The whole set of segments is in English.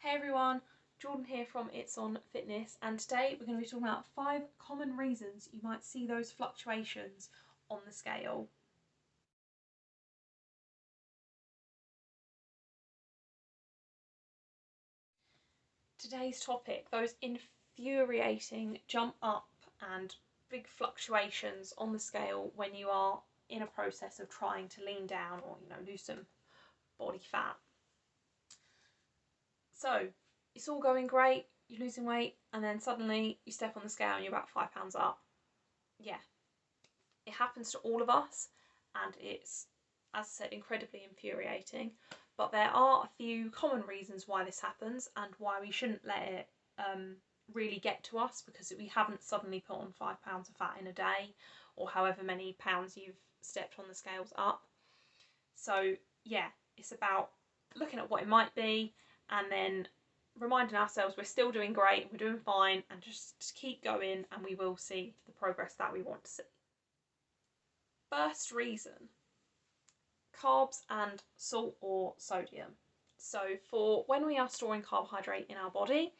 Hey everyone, Jordan here from It's On Fitness, and today we're going to be talking about 5 common reasons you might see those fluctuations on the scale. Today's topic, those infuriating jump up and big fluctuations on the scale when you are in a process of trying to lean down or lose some body fat. So it's all going great, you're losing weight, and then suddenly you step on the scale and you're about 5 pounds up. Yeah, it happens to all of us, and it's, as I said, incredibly infuriating. But there are a few common reasons why this happens and why we shouldn't let it really get to us, because we haven't suddenly put on 5 pounds of fat in a day, or however many pounds you've stepped on the scales up. So yeah, it's about looking at what it might be and then reminding ourselves we're still doing great, we're doing fine, and just keep going and we will see the progress that we want to see. First reason, carbs and salt or sodium. So for when we are storing carbohydrate in our body,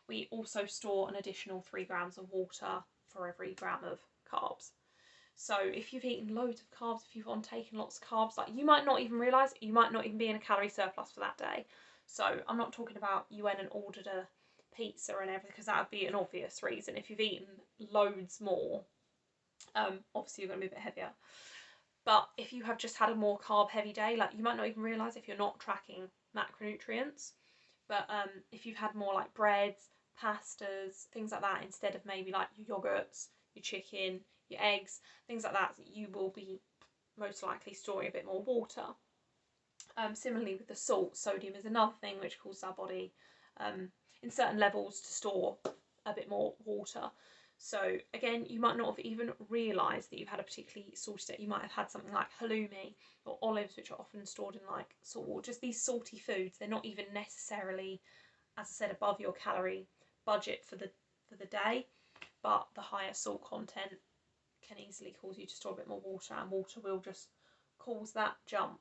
we also store an additional 3 grams of water for every gram of carbs. So if you've eaten loads of carbs, if you've taken lots of carbs, like, you might not even realise, you might not even be in a calorie surplus for that day. So I'm not talking about you went and ordered a pizza and everything, because that would be an obvious reason. If you've eaten loads more, obviously you're going to be a bit heavier. But if you have just had a more carb heavy day, like, you might not even realise if you're not tracking macronutrients. But if you've had more like breads, pastas, things like that, instead of maybe like your yogurts, your chicken, your eggs, things like that, you will be most likely storing a bit more water. Similarly with the salt, sodium is another thing which causes our body in certain levels to store a bit more water. So again, you might not have even realised that you've had a particularly salty day. You might have had something like halloumi or olives, which are often stored in like salt, or just these salty foods. They're not even necessarily, as I said, above your calorie budget for the day, but the higher salt content can easily cause you to store a bit more water, and water will just cause that jump.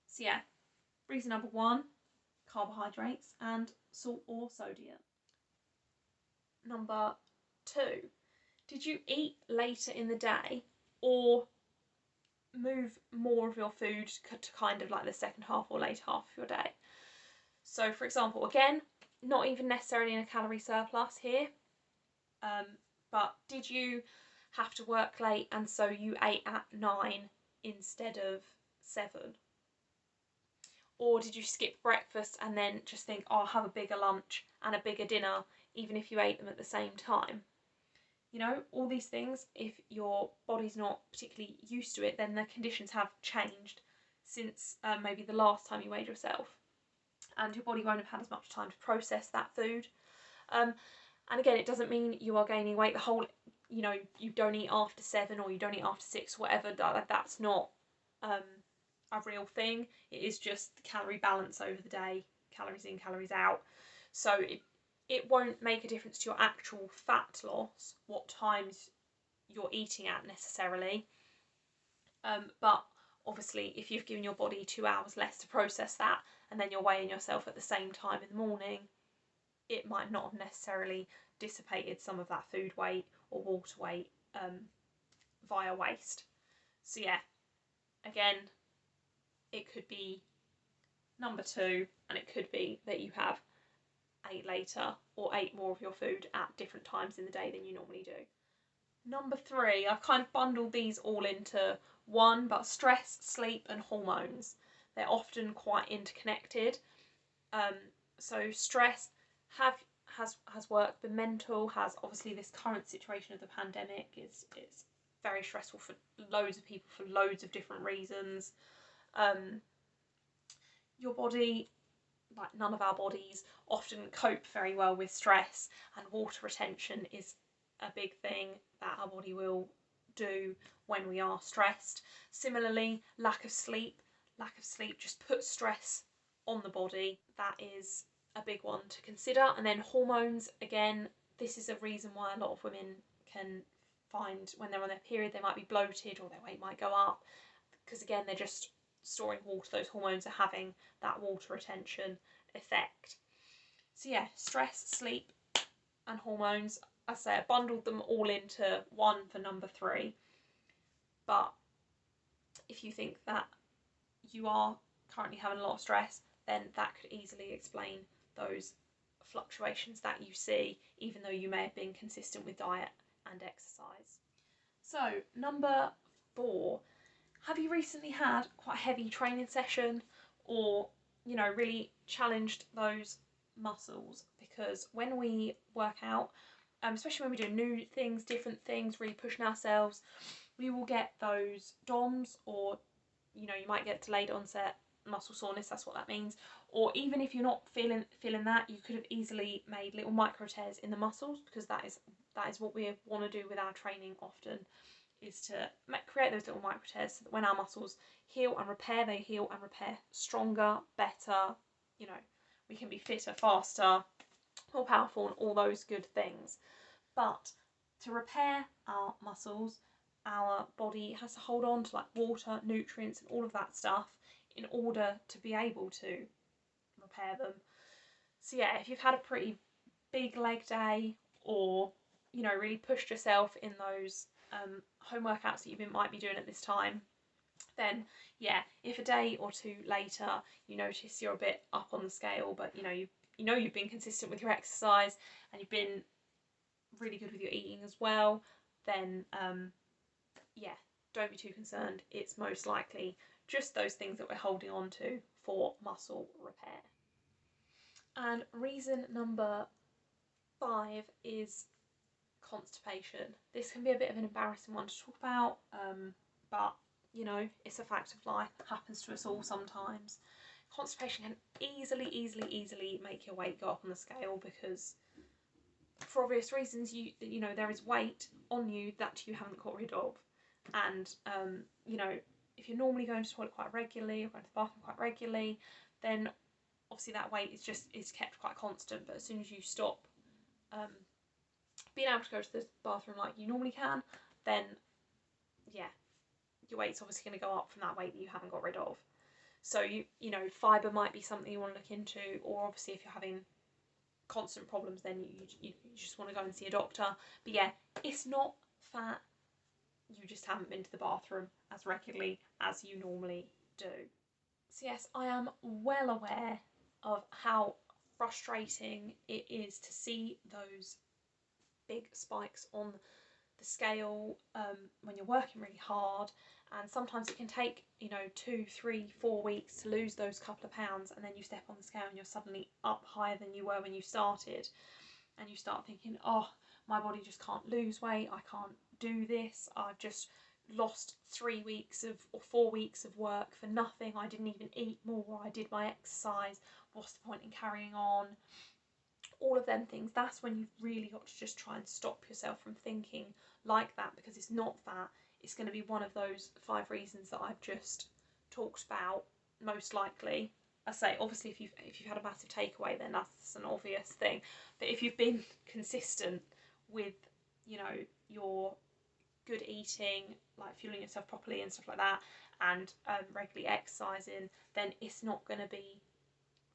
So yeah, reason number 1, carbohydrates and salt or sodium. Number 2, did you eat later in the day or move more of your food to kind of like the second half or later half of your day? So for example, again, not even necessarily in a calorie surplus here, but did you have to work late and so you ate at 9 instead of 7? Or did you skip breakfast and then just think, oh, I'll have a bigger lunch and a bigger dinner, even if you ate them at the same time? You know, all these things, if your body's not particularly used to it, then the conditions have changed since maybe the last time you weighed yourself. And your body won't have had as much time to process that food. And again, it doesn't mean you are gaining weight the whole, you don't eat after 7 or you don't eat after 6, whatever. That's not a real thing. It is just the calorie balance over the day, calories in, calories out. So it won't make a difference to your actual fat loss, what times you're eating at necessarily. But obviously, if you've given your body 2 hours less to process that, and then you're weighing yourself at the same time in the morning, it might not have necessarily dissipated some of that food weight or water weight via waste. So yeah, again, it could be number 2, and it could be that you have ate later or ate more of your food at different times in the day than you normally do. Number 3, I've kind of bundled these all into one, but stress, sleep and hormones, they're often quite interconnected. So stress has worked, the mental has, obviously this current situation of the pandemic is very stressful for loads of people for loads of different reasons. Your body, like none of our bodies, often cope very well with stress, and water retention is a big thing that our body will do when we are stressed. Similarly, lack of sleep just puts stress on the body. That is a big one to consider. And then hormones, again, this is a reason why a lot of women can find when they're on their period they might be bloated or their weight might go up, because again, they're just storing water. Those hormones are having that water retention effect. So yeah, stress, sleep and hormones, I say I bundled them all into one for number 3. But if you think that you are currently having a lot of stress, then that could easily explain those fluctuations that you see, even though you may have been consistent with diet and exercise. So number 4, have you recently had quite a heavy training session, or really challenged those muscles? Because when we work out, especially when we do new things, different things, really pushing ourselves, we will get those DOMs, or you might get delayed onset muscle soreness. That's what that means. Or even if you're not feeling that, you could have easily made little micro tears in the muscles, because that is what we want to do with our training often, is to create those little micro tears, so that when our muscles heal and repair, they heal and repair stronger, better. We can be fitter, faster, more powerful, and all those good things. But to repair our muscles, our body has to hold on to like water, nutrients, and all of that stuff in order to be able to repair them. So yeah, if you've had a pretty big leg day, or really pushed yourself in those home workouts that you might be doing at this time, then yeah, if a day or 2 later you notice you're a bit up on the scale, but you've been consistent with your exercise and you've been really good with your eating as well, then yeah, don't be too concerned. It's most likely just those things that we're holding on to for muscle repair. And reason number 5 is constipation. This can be a bit of an embarrassing one to talk about, but it's a fact of life. It happens to us all sometimes. Constipation can easily make your weight go up on the scale, because for obvious reasons, there is weight on you that you haven't got rid of. And if you're normally going to the toilet quite regularly, or going to the bathroom quite regularly, then obviously that weight is kept quite constant. But as soon as you stop being able to go to the bathroom like you normally can, then yeah, your weight's obviously going to go up from that weight that you haven't got rid of. So fibre might be something you want to look into, or obviously if you're having constant problems, then you just want to go and see a doctor. But yeah, it's not fat, you just haven't been to the bathroom as regularly as you normally do. So yes, I am well aware of how frustrating it is to see those big spikes on the scale when you're working really hard, and sometimes it can take 2, 3, 4 weeks to lose those couple of pounds, and then you step on the scale and you're suddenly up higher than you were when you started, and you start thinking, oh, my body just can't lose weight, I can't do this, I've just lost 3 weeks or 4 weeks of work for nothing, I didn't even eat more, I did my exercise, what's the point in carrying on? All of them things. That's when you've really got to just try and stop yourself from thinking like that, because it's not that. It's going to be one of those 5 reasons that I've just talked about, most likely. I say, obviously, if you've had a massive takeaway, then that's an obvious thing. But if you've been consistent with, your good eating, like fueling yourself properly and stuff like that, and regularly exercising, then it's not going to be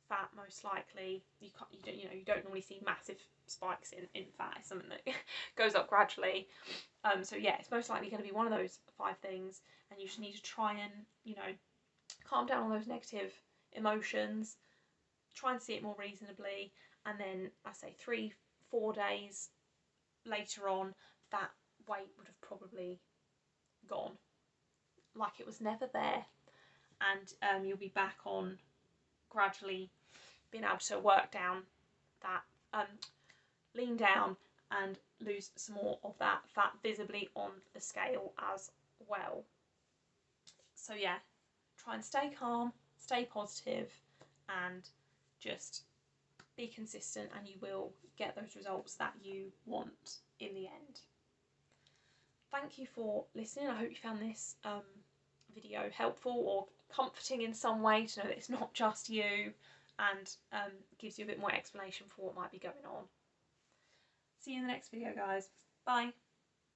fat, most likely. You don't normally see massive spikes in fat. It's something that goes up gradually. So yeah, it's most likely going to be one of those 5 things, and you just need to try and calm down on those negative emotions, try and see it more reasonably, and then I say 3-4 days later on, that weight would have probably gone like it was never there, and you'll be back on gradually being able to work down that, lean down and lose some more of that fat visibly on the scale as well. So yeah, try and stay calm, stay positive, and just be consistent, and you will get those results that you want in the end. Thank you for listening. I hope you found this video helpful or comforting in some way, to know that it's not just you, and gives you a bit more explanation for what might be going on. See you in the next video, guys. Bye.